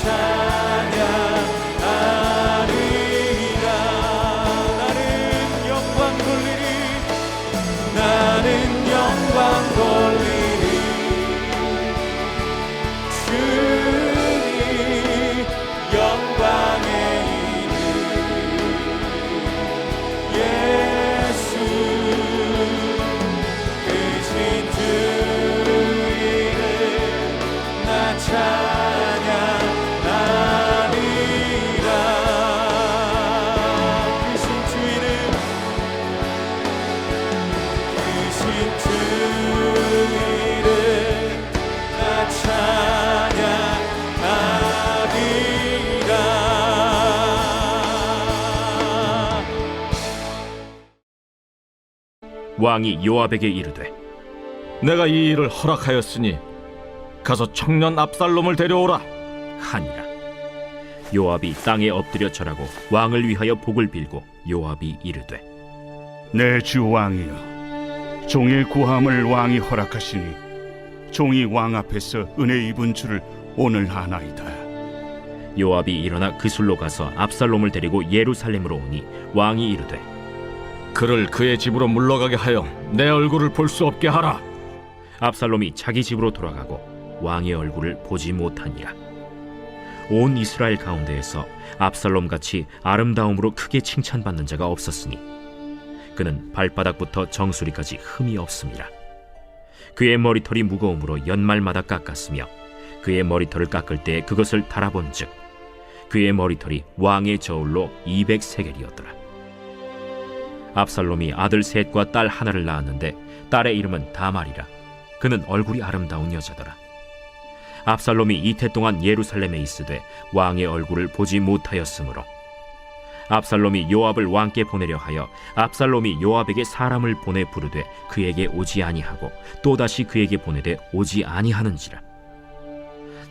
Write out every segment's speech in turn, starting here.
찬양하리라. 나는 영광 돌리리. 나는 영광 돌리리. 주님 영광의 이름 예수 크신 주 이름 나 찬양하리라. 크신 주 이름 크신 주 이름 나 찬양하리라. 왕이 요압에게 이르되 내가 이 일을 허락하였으니 가서 청년 압살롬을 데려오라 하니라. 요압이 땅에 엎드려 절하고 왕을 위하여 복을 빌고 요압이 이르되 내 주 왕이여, 종의 구함을 왕이 허락하시니 종이 왕 앞에서 은혜 입은 줄을 오늘 아나이다. 요압이 일어나 그술로 가서 압살롬을 데리고 예루살렘으로 오니 왕이 이르되 그를 그의 집으로 물러가게 하여 내 얼굴을 볼 수 없게 하라. 압살롬이 자기 집으로 돌아가고 왕의 얼굴을 보지 못하니라. 온 이스라엘 가운데에서 압살롬같이 아름다움으로 크게 칭찬받는 자가 없었으니 그는 발바닥부터 정수리까지 흠이 없음이라. 그의 머리털이 무거움으로 연말마다 깎았으며 그의 머리털을 깎을 때 그것을 달아본즉 그의 머리털이 왕의 저울로 200세겔이었더라. 압살롬이 아들 셋과 딸 하나를 낳았는데 딸의 이름은 다말이라. 그는 얼굴이 아름다운 여자더라. 압살롬이 이태 동안 예루살렘에 있으되 왕의 얼굴을 보지 못하였으므로 압살롬이 요압을 왕께 보내려 하여 압살롬이 요압에게 사람을 보내 부르되 그에게 오지 아니하고 또다시 그에게 보내되 오지 아니하는지라.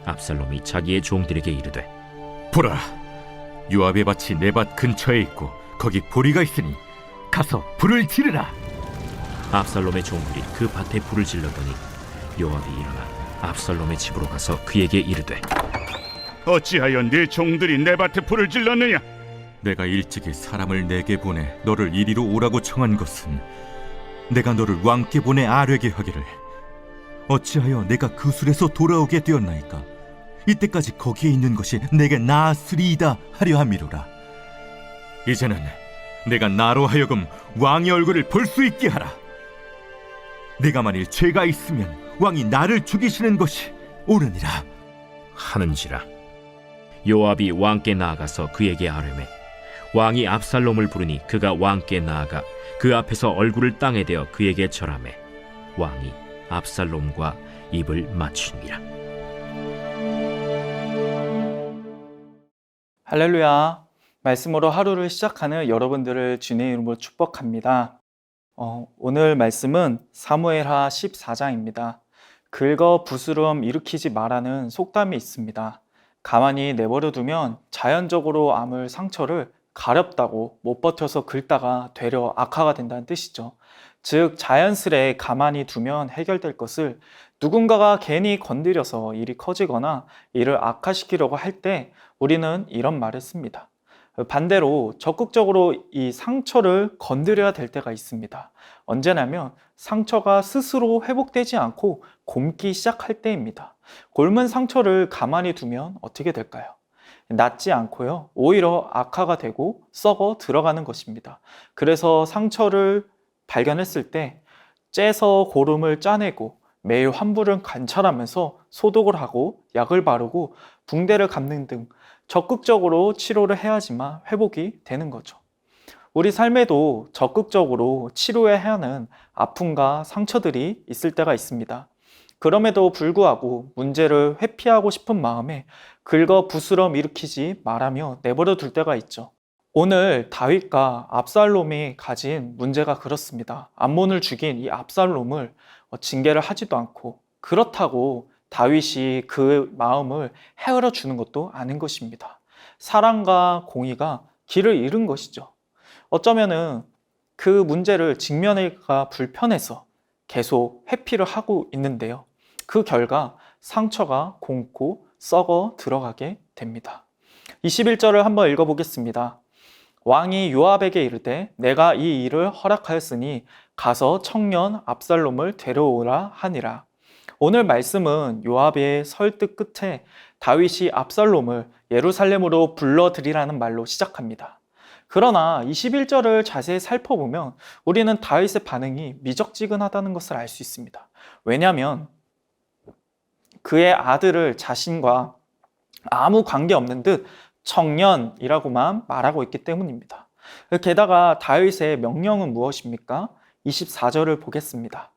압살롬이 자기의 종들에게 이르되 보라, 요압의 밭이 내 밭 근처에 있고 거기 보리가 있으니 가서 불을 지르라. 압살롬의 종들이 그 밭에 불을 질렀더니 요압이 일어나 압살롬의 집으로 가서 그에게 이르되 어찌하여 네 종들이 내 밭에 불을 질렀느냐? 내가 일찍이 사람을 내게 보내 너를 이리로 오라고 청한 것은 내가 너를 왕께 보내 아뢰게 하기를 어찌하여 내가 그술에서 돌아오게 되었나이까? 이때까지 거기에 있는 것이 내게 나았으리이다 하려 함이로라. 이제는 내가 나로 하여금 왕의 얼굴을 볼 수 있게 하라. 내가 만일 죄가 있으면 왕이 나를 죽이시는 것이 옳으니라 하는지라. 요압이 왕께 나아가서 그에게 아뢰매 왕이 압살롬을 부르니 그가 왕께 나아가 그 앞에서 얼굴을 땅에 대어 그에게 절하매 왕이 압살롬과 입을 맞추니라. 할렐루야. 말씀으로 하루를 시작하는 여러분들을 주님의 이름으로 축복합니다. 오늘 말씀은 사무엘하 14장입니다. 긁어 부스럼 일으키지 말라는 속담이 있습니다. 가만히 내버려 두면 자연적으로 아물 상처를 가렵다고 못 버텨서 긁다가 되려 악화가 된다는 뜻이죠. 즉 자연스레 가만히 두면 해결될 것을 누군가가 괜히 건드려서 일이 커지거나 일을 악화시키려고 할 때 우리는 이런 말을 씁니다. 반대로 적극적으로 이 상처를 건드려야 될 때가 있습니다. 언제냐면 상처가 스스로 회복되지 않고 곪기 시작할 때입니다. 곪은 상처를 가만히 두면 어떻게 될까요? 낫지 않고요. 오히려 악화가 되고 썩어 들어가는 것입니다. 그래서 상처를 발견했을 때 째서 고름을 짜내고 매일 환부를 관찰하면서 소독을 하고 약을 바르고 붕대를 감는 등 적극적으로 치료를 해야지만 회복이 되는 거죠. 우리 삶에도 적극적으로 치료해야 하는 아픔과 상처들이 있을 때가 있습니다. 그럼에도 불구하고 문제를 회피하고 싶은 마음에 긁어 부스럼 일으키지 말하며 내버려 둘 때가 있죠. 오늘 다윗과 압살롬이 가진 문제가 그렇습니다. 암몬을 죽인 이 압살롬을 징계를 하지도 않고 그렇다고 다윗이 그 마음을 헤아려 주는 것도 아닌 것입니다. 사랑과 공의가 길을 잃은 것이죠. 어쩌면은 그 문제를 직면하기가 불편해서 계속 회피를 하고 있는데요. 그 결과 상처가 곪고 썩어 들어가게 됩니다. 21절을 한번 읽어보겠습니다. 왕이 요압에게 이르되 내가 이 일을 허락하였으니 가서 청년 압살롬을 데려오라 하니라. 오늘 말씀은 요압의 설득 끝에 다윗이 압살롬을 예루살렘으로 불러들이라는 말로 시작합니다. 그러나 21절을 자세히 살펴보면 우리는 다윗의 반응이 미적지근하다는 것을 알 수 있습니다. 왜냐하면 그의 아들을 자신과 아무 관계없는 듯 청년이라고만 말하고 있기 때문입니다. 게다가 다윗의 명령은 무엇입니까? 24절을 보겠습니다.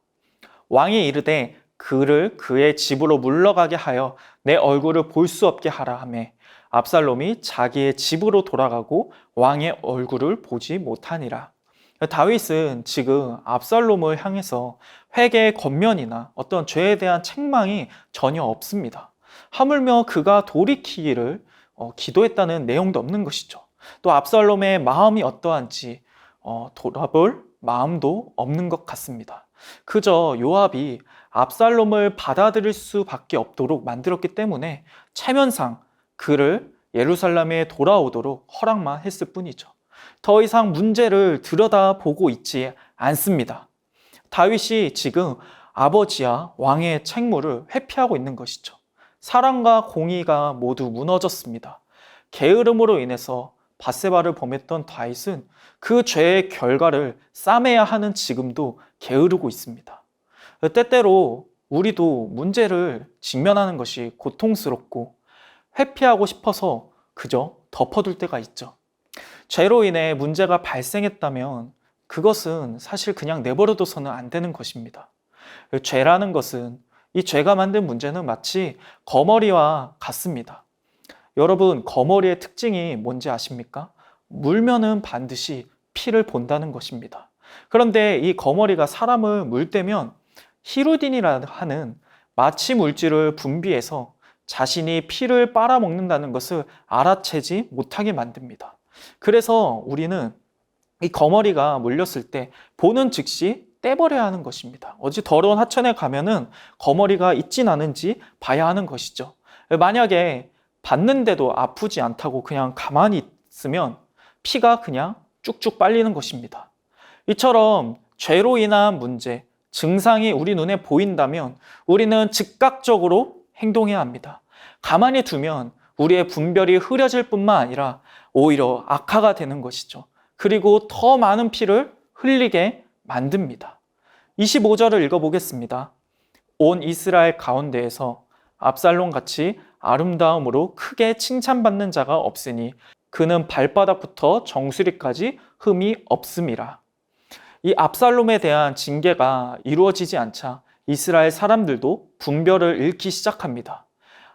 왕이 이르되 그를 그의 집으로 물러가게 하여 내 얼굴을 볼 수 없게 하라 하매 압살롬이 자기의 집으로 돌아가고 왕의 얼굴을 보지 못하니라. 다윗은 지금 압살롬을 향해서 회개의 권면이나 어떤 죄에 대한 책망이 전혀 없습니다. 하물며 그가 돌이키기를 기도했다는 내용도 없는 것이죠. 또 압살롬의 마음이 어떠한지 돌아볼 마음도 없는 것 같습니다. 그저 요압이 압살롬을 받아들일 수밖에 없도록 만들었기 때문에 체면상 그를 예루살렘에 돌아오도록 허락만 했을 뿐이죠. 더 이상 문제를 들여다보고 있지 않습니다. 다윗이 지금 아버지와 왕의 책무를 회피하고 있는 것이죠. 사랑과 공의가 모두 무너졌습니다. 게으름으로 인해서 밧세바를 범했던 다윗은 그 죄의 결과를 싸매야 하는 지금도 게으르고 있습니다. 때때로 우리도 문제를 직면하는 것이 고통스럽고 회피하고 싶어서 그저 덮어둘 때가 있죠. 죄로 인해 문제가 발생했다면 그것은 사실 그냥 내버려둬서는 안 되는 것입니다. 죄라는 것은 이 죄가 만든 문제는 마치 거머리와 같습니다. 여러분, 거머리의 특징이 뭔지 아십니까? 물면은 반드시 피를 본다는 것입니다. 그런데 이 거머리가 사람을 물 때면 히루딘이라 하는 마취 물질을 분비해서 자신이 피를 빨아먹는다는 것을 알아채지 못하게 만듭니다. 그래서 우리는 이 거머리가 물렸을 때 보는 즉시 떼버려야 하는 것입니다. 어디 더러운 하천에 가면은 거머리가 있진 않은지 봐야 하는 것이죠. 만약에 봤는데도 아프지 않다고 그냥 가만히 있으면 피가 그냥 쭉쭉 빨리는 것입니다. 이처럼 죄로 인한 문제, 증상이 우리 눈에 보인다면 우리는 즉각적으로 행동해야 합니다. 가만히 두면 우리의 분별이 흐려질 뿐만 아니라 오히려 악화가 되는 것이죠. 그리고 더 많은 피를 흘리게 만듭니다. 25절을 읽어보겠습니다. 온 이스라엘 가운데에서 압살롬 같이 아름다움으로 크게 칭찬받는 자가 없으니 그는 발바닥부터 정수리까지 흠이 없음이라. 이 압살롬에 대한 징계가 이루어지지 않자 이스라엘 사람들도 분별을 잃기 시작합니다.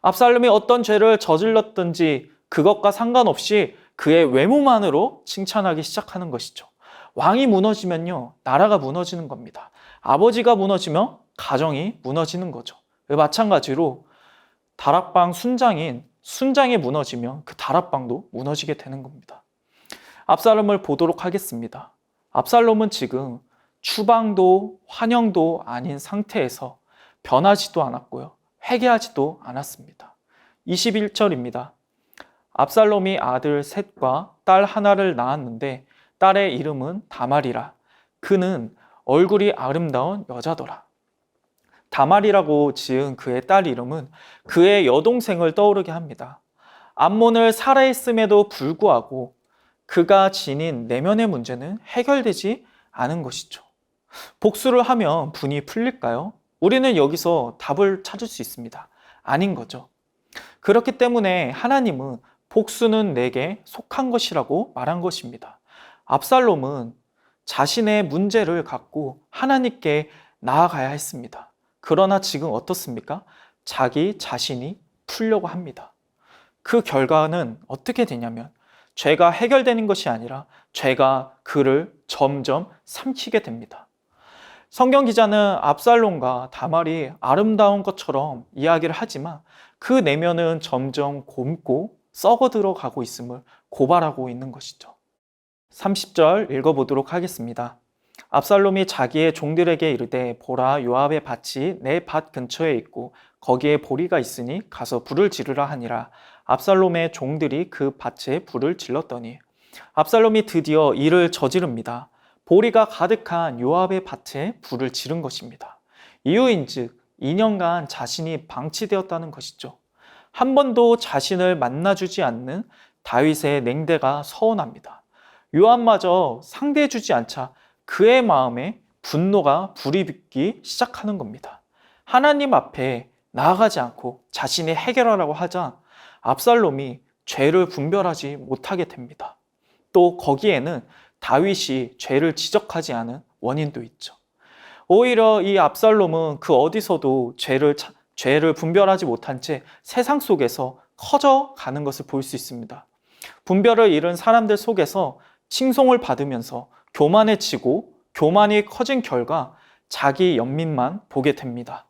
압살롬이 어떤 죄를 저질렀든지 그것과 상관없이 그의 외모만으로 칭찬하기 시작하는 것이죠. 왕이 무너지면요, 나라가 무너지는 겁니다. 아버지가 무너지면 가정이 무너지는 거죠. 마찬가지로 다락방 순장이 무너지면 그 다락방도 무너지게 되는 겁니다. 압살롬을 보도록 하겠습니다. 압살롬은 지금 추방도 환영도 아닌 상태에서 변하지도 않았고요. 회개하지도 않았습니다. 21절입니다. 압살롬이 아들 셋과 딸 하나를 낳았는데 딸의 이름은 다말이라. 그는 얼굴이 아름다운 여자더라. 다말이라고 지은 그의 딸 이름은 그의 여동생을 떠오르게 합니다. 암몬을 살아있음에도 불구하고 그가 지닌 내면의 문제는 해결되지 않은 것이죠. 복수를 하면 분이 풀릴까요? 우리는 여기서 답을 찾을 수 있습니다. 아닌 거죠. 그렇기 때문에 하나님은 복수는 내게 속한 것이라고 말한 것입니다. 압살롬은 자신의 문제를 갖고 하나님께 나아가야 했습니다. 그러나 지금 어떻습니까? 자기 자신이 풀려고 합니다. 그 결과는 어떻게 되냐면 죄가 해결되는 것이 아니라 죄가 그를 점점 삼키게 됩니다. 성경 기자는 압살롬과 다말이 아름다운 것처럼 이야기를 하지만 그 내면은 점점 곪고 썩어 들어가고 있음을 고발하고 있는 것이죠. 30절 읽어보도록 하겠습니다. 압살롬이 자기의 종들에게 이르되 보라, 요압의 밭이 내 밭 근처에 있고 거기에 보리가 있으니 가서 불을 지르라 하니라. 압살롬의 종들이 그 밭에 불을 질렀더니 압살롬이 드디어 이를 저지릅니다. 보리가 가득한 요압의 밭에 불을 지른 것입니다. 이유인즉 2년간 자신이 방치되었다는 것이죠. 한 번도 자신을 만나주지 않는 다윗의 냉대가 서운합니다. 요압마저 상대해주지 않자 그의 마음에 분노가 불이 붙기 시작하는 겁니다. 하나님 앞에 나아가지 않고 자신이 해결하라고 하자 압살롬이 죄를 분별하지 못하게 됩니다. 또 거기에는 다윗이 죄를 지적하지 않은 원인도 있죠. 오히려 이 압살롬은 그 어디서도 죄를 분별하지 못한 채 세상 속에서 커져가는 것을 볼 수 있습니다. 분별을 잃은 사람들 속에서 칭송을 받으면서 교만해지고 교만이 커진 결과 자기 연민만 보게 됩니다.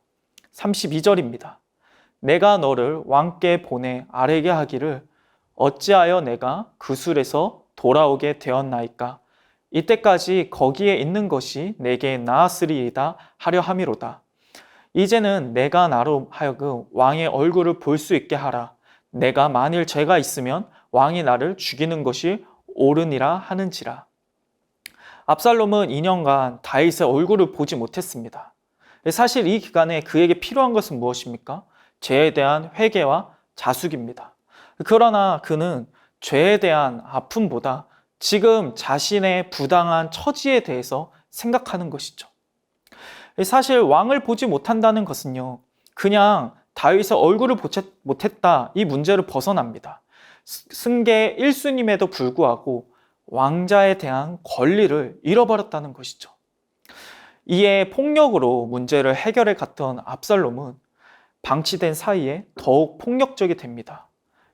32절입니다. 내가 너를 왕께 보내 아뢰게 하기를 어찌하여 내가 그술에서 돌아오게 되었나이까? 이때까지 거기에 있는 것이 내게 나았으리이다 하려 함이로다. 이제는 내가 나로 하여금 왕의 얼굴을 볼 수 있게 하라. 내가 만일 죄가 있으면 왕이 나를 죽이는 것이 옳으니라 하는지라. 압살롬은 2년간 다윗의 얼굴을 보지 못했습니다. 사실 이 기간에 그에게 필요한 것은 무엇입니까? 죄에 대한 회개와 자숙입니다. 그러나 그는 죄에 대한 아픔보다 지금 자신의 부당한 처지에 대해서 생각하는 것이죠. 사실 왕을 보지 못한다는 것은요, 그냥 다윗의 얼굴을 보지 못했다 이 문제를 벗어납니다. 승계 1순임에도 불구하고 왕자에 대한 권리를 잃어버렸다는 것이죠. 이에 폭력으로 문제를 해결해 갔던 압살롬은 방치된 사이에 더욱 폭력적이 됩니다.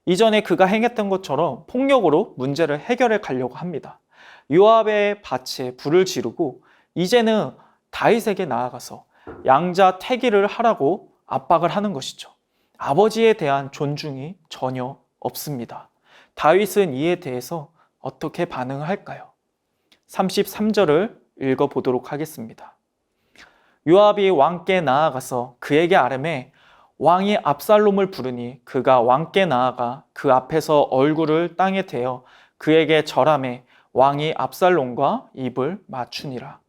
이전에 그가 행했던 것처럼 폭력으로 문제를 해결해 가려고 합니다. 요압의 밭에 불을 지르고 이제는 다윗에게 나아가서 양자 태기를 하라고 압박을 하는 것이죠. 아버지에 대한 존중이 전혀 없습니다. 다윗은 이에 대해서 어떻게 반응할까요? 33절을 읽어보도록 하겠습니다. 요압이 왕께 나아가서 그에게 아뢰매 왕이 압살롬을 부르니 그가 왕께 나아가 그 앞에서 얼굴을 땅에 대어 그에게 절하매 왕이 압살롬과 입을 맞추니라.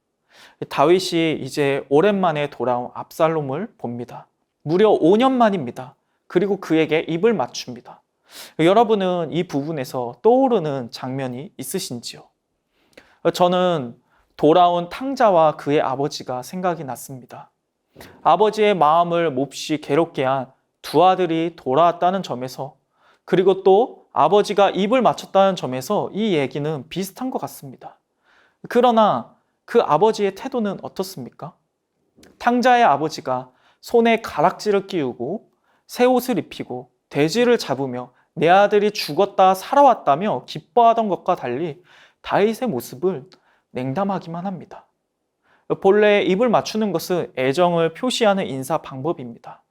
다윗이 이제 오랜만에 돌아온 압살롬을 봅니다. 무려 5년 만입니다. 그리고 그에게 입을 맞춥니다. 여러분은 이 부분에서 떠오르는 장면이 있으신지요? 저는 돌아온 탕자와 그의 아버지가 생각이 났습니다. 아버지의 마음을 몹시 괴롭게 한 두 아들이 돌아왔다는 점에서, 그리고 또 아버지가 입을 맞췄다는 점에서 이 얘기는 비슷한 것 같습니다. 그러나 그 아버지의 태도는 어떻습니까? 탕자의 아버지가 손에 가락지를 끼우고 새 옷을 입히고 돼지를 잡으며 내 아들이 죽었다 살아왔다며 기뻐하던 것과 달리 다윗의 모습을 냉담하기만 합니다. 본래 입을 맞추는 것은 애정을 표시하는 인사 방법입니다.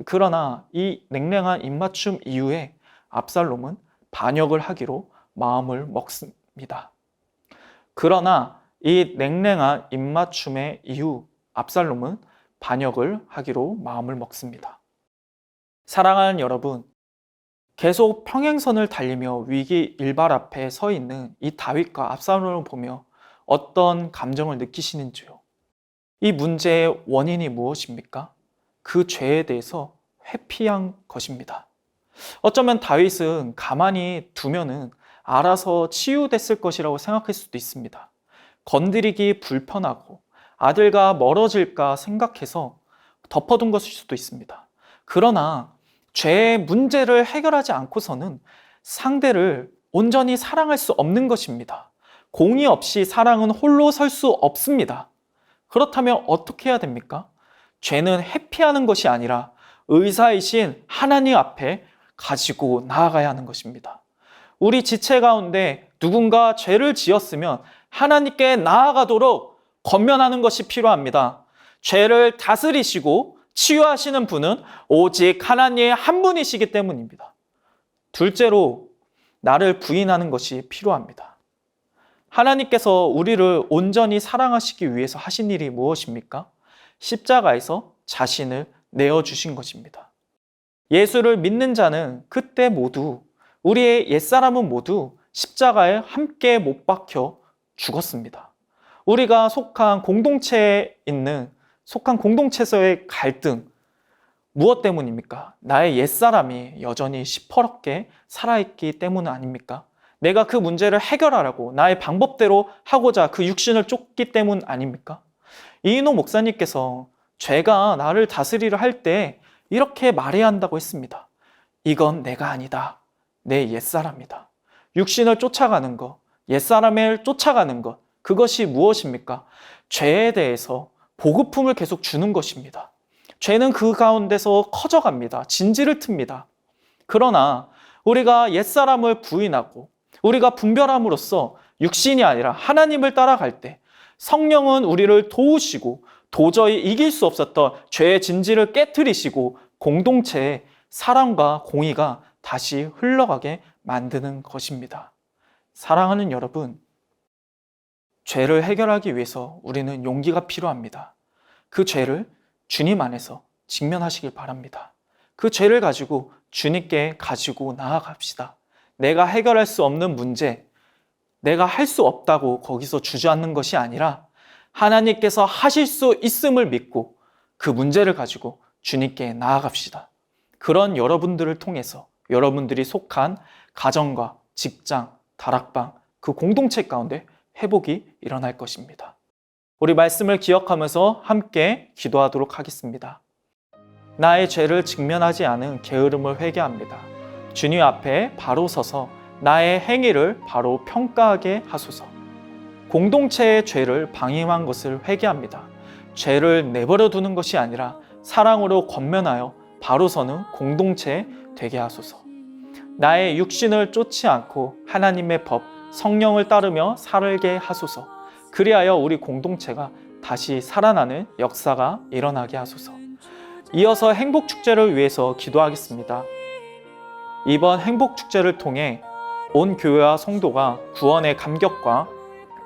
그러나 이 냉랭한 입맞춤 이후에 압살롬은 반역을 하기로 마음을 먹습니다. 그러나 이 냉랭한 입맞춤의 이후 압살롬은 반역을 하기로 마음을 먹습니다. 사랑하는 여러분, 계속 평행선을 달리며 위기 일발 앞에 서 있는 이 다윗과 압살롬을 보며 어떤 감정을 느끼시는지요? 이 문제의 원인이 무엇입니까? 그 죄에 대해서 회피한 것입니다. 어쩌면 다윗은 가만히 두면은 알아서 치유됐을 것이라고 생각할 수도 있습니다. 건드리기 불편하고 아들과 멀어질까 생각해서 덮어둔 것일 수도 있습니다. 그러나 죄의 문제를 해결하지 않고서는 상대를 온전히 사랑할 수 없는 것입니다. 공의 없이 사랑은 홀로 설 수 없습니다. 그렇다면 어떻게 해야 됩니까? 죄는 회피하는 것이 아니라 의사이신 하나님 앞에 가지고 나아가야 하는 것입니다. 우리 지체 가운데 누군가 죄를 지었으면 하나님께 나아가도록 권면하는 것이 필요합니다. 죄를 다스리시고 치유하시는 분은 오직 하나님 한 분이시기 때문입니다. 둘째로, 나를 부인하는 것이 필요합니다. 하나님께서 우리를 온전히 사랑하시기 위해서 하신 일이 무엇입니까? 십자가에서 자신을 내어주신 것입니다. 예수를 믿는 자는 그때 모두, 우리의 옛사람은 모두 십자가에 함께 못 박혀 죽었습니다. 우리가 속한 공동체에서의 갈등, 무엇 때문입니까? 나의 옛사람이 여전히 시퍼렇게 살아있기 때문 아닙니까? 내가 그 문제를 해결하라고 나의 방법대로 하고자 그 육신을 쫓기 때문 아닙니까? 이인호 목사님께서 죄가 나를 다스리려 할 때 이렇게 말해야 한다고 했습니다. 이건 내가 아니다. 내 옛사람이다. 육신을 쫓아가는 것, 옛사람을 쫓아가는 것, 그것이 무엇입니까? 죄에 대해서 보급품을 계속 주는 것입니다. 죄는 그 가운데서 커져갑니다. 진지를 틉니다. 그러나 우리가 옛사람을 부인하고 우리가 분별함으로써 육신이 아니라 하나님을 따라갈 때 성령은 우리를 도우시고 도저히 이길 수 없었던 죄의 진지를 깨트리시고 공동체의 사랑과 공의가 다시 흘러가게 만드는 것입니다. 사랑하는 여러분, 죄를 해결하기 위해서 우리는 용기가 필요합니다. 그 죄를 주님 안에서 직면하시길 바랍니다. 그 죄를 가지고 주님께 가지고 나아갑시다. 내가 해결할 수 없는 문제, 내가 할 수 없다고 거기서 주저앉는 것이 아니라 하나님께서 하실 수 있음을 믿고 그 문제를 가지고 주님께 나아갑시다. 그런 여러분들을 통해서 여러분들이 속한 가정과 직장, 다락방, 그 공동체 가운데 회복이 일어날 것입니다. 우리 말씀을 기억하면서 함께 기도하도록 하겠습니다. 나의 죄를 직면하지 않은 게으름을 회개합니다. 주님 앞에 바로 서서 나의 행위를 바로 평가하게 하소서. 공동체의 죄를 방임한 것을 회개합니다. 죄를 내버려 두는 것이 아니라 사랑으로 권면하여 바로 서는 공동체 되게 하소서. 나의 육신을 쫓지 않고 하나님의 법, 성령을 따르며 살게 하소서. 그리하여 우리 공동체가 다시 살아나는 역사가 일어나게 하소서. 이어서 행복축제를 위해서 기도하겠습니다. 이번 행복축제를 통해 온 교회와 성도가 구원의 감격과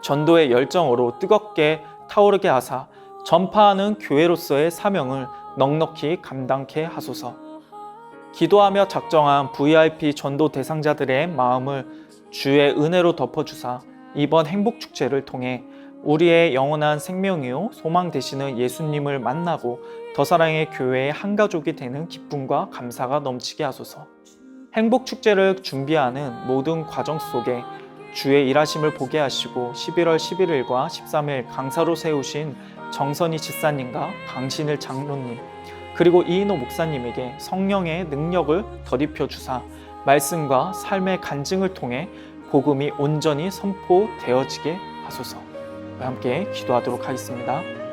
전도의 열정으로 뜨겁게 타오르게 하사 전파하는 교회로서의 사명을 넉넉히 감당케 하소서. 기도하며 작정한 VIP 전도 대상자들의 마음을 주의 은혜로 덮어주사 이번 행복축제를 통해 우리의 영원한 생명이요 소망 되시는 예수님을 만나고 더 사랑의 교회의 한 가족이 되는 기쁨과 감사가 넘치게 하소서. 행복축제를 준비하는 모든 과정 속에 주의 일하심을 보게 하시고 11월 11일과 13일 강사로 세우신 정선희 집사님과 강신일 장로님 그리고 이인호 목사님에게 성령의 능력을 덧입혀 주사 말씀과 삶의 간증을 통해 복음이 온전히 선포되어지게 하소서. 함께 기도하도록 하겠습니다.